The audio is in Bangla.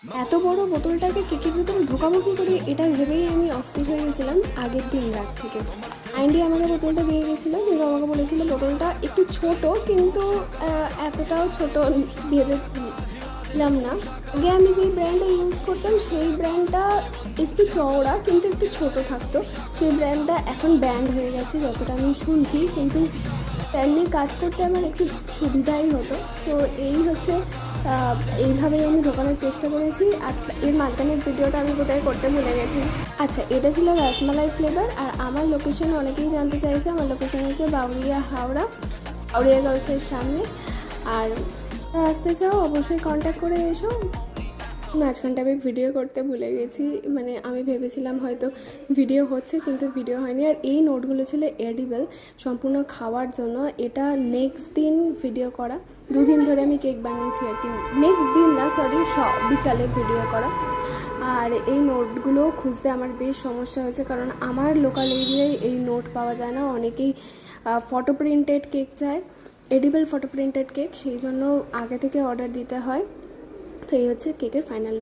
এত বড় বোতলটাকে কেকের ভিতরে ঢোকাবো কী করে এটা ভেবেই আমি অস্থির হয়ে গেছিলাম আগের দিন রাত থেকে। আইনডি আমাকে বোতলটা দিয়ে গেছিলো, কিন্তু আমাকে বলেছিল বোতলটা একটু ছোট, কিন্তু এতটাও ছোট ভেবেছিলাম না। আগে আমি যেই ব্র্যান্ডটা ইউজ করতাম সেই ব্র্যান্ডটা একটু চওড়া কিন্তু একটু ছোট থাকতো। সেই ব্র্যান্ডটা এখন ব্যান্ড হয়ে গেছে যতটা আমি শুনছি, কিন্তু ব্র্যান্ড নিয়ে কাজ করতে আমার একটু সুবিধাই হতো। তো এই হচ্ছে এইভাবেই আমি ঢোকানোর চেষ্টা করেছি। আর এর মাঝখানে ভিডিওটা আমি কোথায় করতে ভুলে গেছি। আচ্ছা, এটা ছিল রসমালাই ফ্লেভার। আর আমার লোকেশন অনেকেই জানতে চাইছে, আমার লোকেশন হচ্ছে বাউরিয়া হাওড়া, বাউরিয়া গার্লসের সামনে। আর আসতে চাও অবশ্যই কন্ট্যাক্ট করে এসো। মাঝখানটা আমি ভিডিও করতে ভুলে গেছি, মানে আমি ভেবেছিলাম হয়তো ভিডিও হচ্ছে কিন্তু ভিডিও হয়নি। আর এই নোটগুলো ছিল এডিবল, সম্পূর্ণ খাওয়ার জন্য। এটা নেক্সট দিন ভিডিও করা, দুদিন ধরে আমি কেক বানিয়েছি আর কি। নেক্সট দিন না, সরি, বিকালে ভিডিও করা। আর এই নোটগুলো খুঁজতে আমার বেশ সমস্যা হয়েছে, কারণ আমার লোকাল এরিয়ায় এই নোট পাওয়া যায় না। অনেকেই ফটো প্রিন্টেড কেক চায়, এডিবল ফটো প্রিন্টেড কেক, সেই জন্য আগে থেকে অর্ডার দিতে হয়। তো এই হচ্ছে কেকের ফাইনাল।